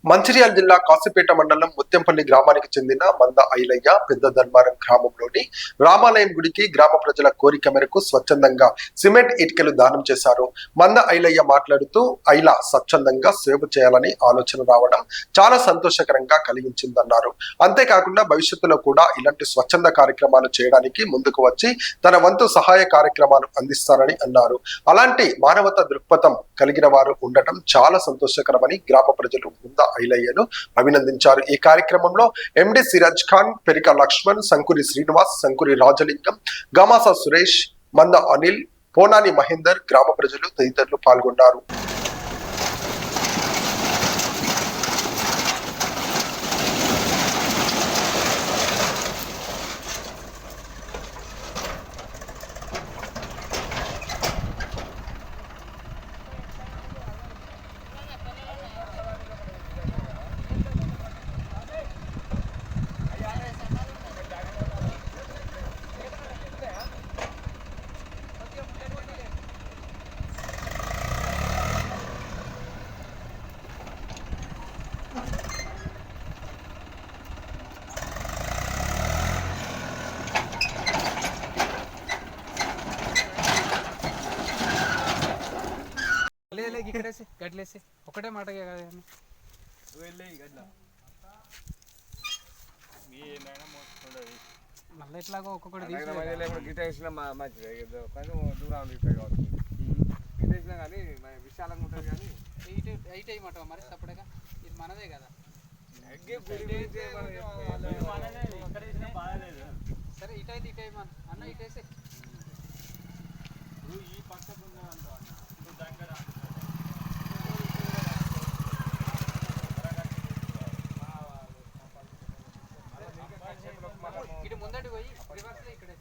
మంచిర్యాల జిల్లా కాశీపేట మండలం ముత్యంపల్లి గ్రామానికి చెందిన మంద ఐలయ్య పెద్ద ధర్మారం గ్రామంలోని రామాలయం గుడికి గ్రామ ప్రజల కోరిక మేరకు స్వచ్ఛందంగా సిమెంట్ ఇటుకలు దానం చేశారు. మంద ఐలయ్య మాట్లాడుతూ ఐలా స్వచ్ఛందంగా సేవ చేయాలని ఆలోచన రావడం చాలా సంతోషకరంగా కలిగించిందన్నారు. అంతేకాకుండా భవిష్యత్తులో కూడా ఇలాంటి స్వచ్ఛంద కార్యక్రమాలు చేయడానికి ముందుకు వచ్చి తన వంతు సహాయ కార్యక్రమాలు అందిస్తారని అన్నారు. అలాంటి మానవతా దృక్పథం కలిగిన వారు ఉండటం చాలా సంతోషకరమని గ్రామ ప్రజలు ముంద ఐలయ్యను అభినందించారు. ఈ కార్యక్రమంలో ఎండి సిరాజ్ ఖాన్, పెరిక లక్ష్మణ్, సంకురి శ్రీనివాస్, సంకురి రాజలింగం, గమాస సురేష్, మంద అనిల్, పోనాని మహేందర్, గ్రామ ప్రజలు తదితరులు పాల్గొన్నారు. ఇక్కడేసి గట్లేసి ఒకటే మాట కదా మళ్ళీ ఎట్లాగో ఒక్కొక్కటి గిట వేసిన మంచిది కొంచెం దూరం గిట వేసినా కానీ విశాలంగా ఉంటుంది కానీ ఎయిట్ అయ్యమాట మరి సపరేట్గా ఇది మనదే కదా. సరే ఇటైతే ఇటే అన్న ఇటేసి ఈ పక్కకు దగ్గర ఇటు ముందటి పోయి రివర్స్లో ఇక్కడే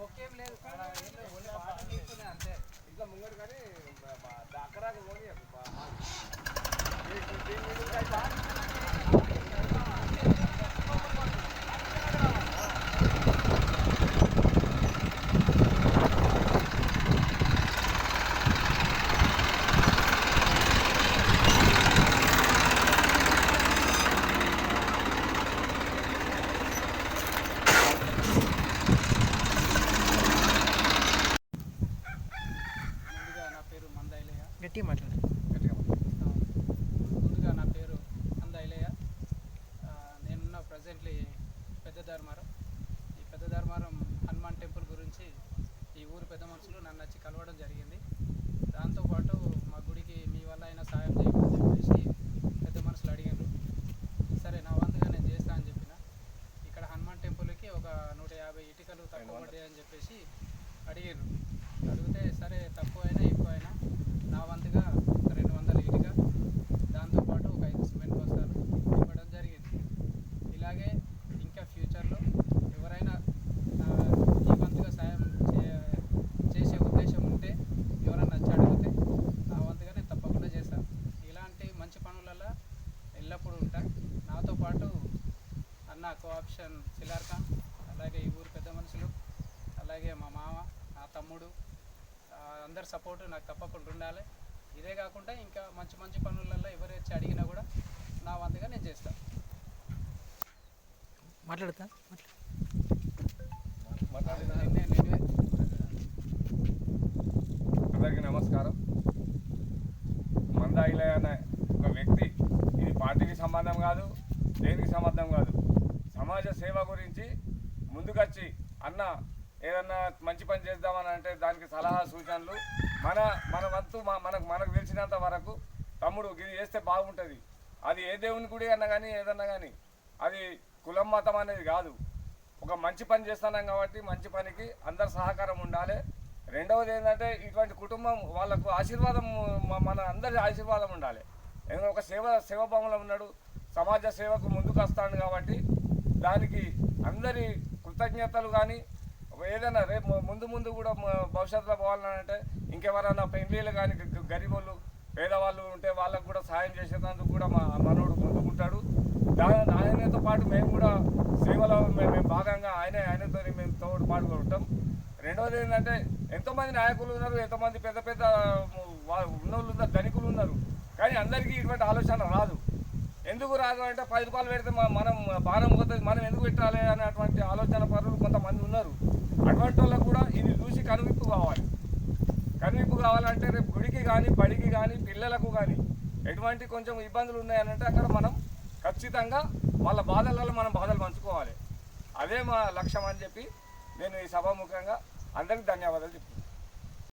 ఒకేం లేదు అంతే ఇట్లా ముంగడు కానీ అక్కడ పోనీ ముందుగా నా పేరు మంద ఐలయ్య. నేనున్న ప్రజెంట్లీ పెద్ద ధర్మారం. ఈ పెద్ద ధర్మారం హనుమాన్ టెంపుల్ గురించి ఈ ఊరు పెద్ద మనుషులు నన్ను వచ్చి కలవడం జరిగింది. దాంతోపాటు మా గుడికి మీ వల్ల అయినా సాయం చేయమని చెప్పేసి పెద్ద మనుషులు అడిగారు. సరే నా వంతుగా నేను చేస్తా అని చెప్పిన. ఇక్కడ హనుమాన్ టెంపుల్కి ఒక 150 ఇటుకలు తక్కువ పడ్డాయి అని చెప్పేసి అడిగారు. అడిగితే సరే తక్కువ అయినా ఎక్కువ అయినా నా వంతుగా 200 ఇటుక, దాంతోపాటు ఒక 5 సిమెంట్ బస్తాలు ఇవ్వడం జరిగింది. ఇలాగే ఇంకా ఫ్యూచర్లో ఎవరైనా ఈ వంతుగా సాయం చేసే ఉద్దేశం ఉంటే ఎవరైనా నచ్చి అడిగితే నా వంతుగా నేను తప్పకుండా చేస్తాను. ఇలాంటి మంచి పనులలో ఎల్లప్పుడూ ఉంటా. నాతో పాటు అన్న కోఆప్షన్ సిలార్ ఖాన్, అలాగే ఈ ఊరు పెద్ద మనుషులు, అలాగే మా మామ, నా తమ్ముడు, అందరి సపోర్టు నాకు తప్పకుండా ఉండాలి. ఇదే కాకుండా ఇంకా మంచి మంచి పనులలో ఎవరు వచ్చి అడిగినా కూడా నా వంతుగా నేను చేస్తాను. మాట్లాడతా అందరికీ నమస్కారం. మంద ఐలయ్య అనే ఒక వ్యక్తి, ఇది పార్టీకి సంబంధం కాదు, దేనికి సంబంధం కాదు, సమాజ సేవ గురించి ముందుకొచ్చి అన్న ఏదన్నా మంచి పని చేద్దామని అంటే దానికి సలహా సూచనలు మన వంతు మనకు తెలిసినంత వరకు తమ్ముడు ఇది చేస్తే బాగుంటుంది. అది ఏ దేవుని గుడి అన్నా కానీ ఏదన్నా కానీ అది కులం మతం అనేది కాదు. ఒక మంచి పని చేస్తున్నాం కాబట్టి మంచి పనికి అందరు సహకారం ఉండాలి. రెండవది ఏంటంటే ఇటువంటి కుటుంబం వాళ్ళకు ఆశీర్వాదం, మన అందరి ఆశీర్వాదం ఉండాలి. ఎందుకంటే ఒక సేవాభావంలో ఉన్నాడు, సమాజ సేవకు ముందుకు వస్తాడు కాబట్టి దానికి అందరి కృతజ్ఞతలు. కానీ ఏదైనా రేపు ముందు కూడా భవిష్యత్తులో పోవాలంటే ఇంకెవరైనా పెళ్ళిళ్ళు కానీ గరీబోళ్ళు పేదవాళ్ళు ఉంటే వాళ్ళకు కూడా సాయం చేసేందుకు కూడా మనోడు ముందుకుంటాడు. ఆయనతో పాటు మేము కూడా సేవలో మేము భాగంగా ఆయనతో మేము తోడు పాల్గొంటాం. రెండవది ఏంటంటే ఎంతోమంది నాయకులు ఉన్నారు, ఎంతోమంది పెద్ద పెద్ద ఉన్నోళ్ళు ఉన్నారు, ధనికులు ఉన్నారు. కానీ అందరికీ ఇటువంటి ఆలోచన రాదు. ఎందుకు రాదు అంటే 10 రూపాయలు పెడితే మనం భారం పోతుంది, మనం ఎందుకు పెట్టాలి అనేటువంటి ఆలోచన పరులు కొంతమంది ఉన్నారు. అటువంటి వాళ్ళకు కూడా ఇది చూసి కనువిప్పు కావాలి. కనువిప్పు కావాలంటే రేపు గుడికి కానీ బడికి కానీ పిల్లలకు కానీ ఎటువంటి కొంచెం ఇబ్బందులు ఉన్నాయనంటే అక్కడ మనం ఖచ్చితంగా వాళ్ళ బాధలలో మనం బాధలు పంచుకోవాలి. అదే మా లక్ష్యం అని చెప్పి నేను ఈ సభాముఖంగా అందరికీ ధన్యవాదాలు చెప్తున్నాను.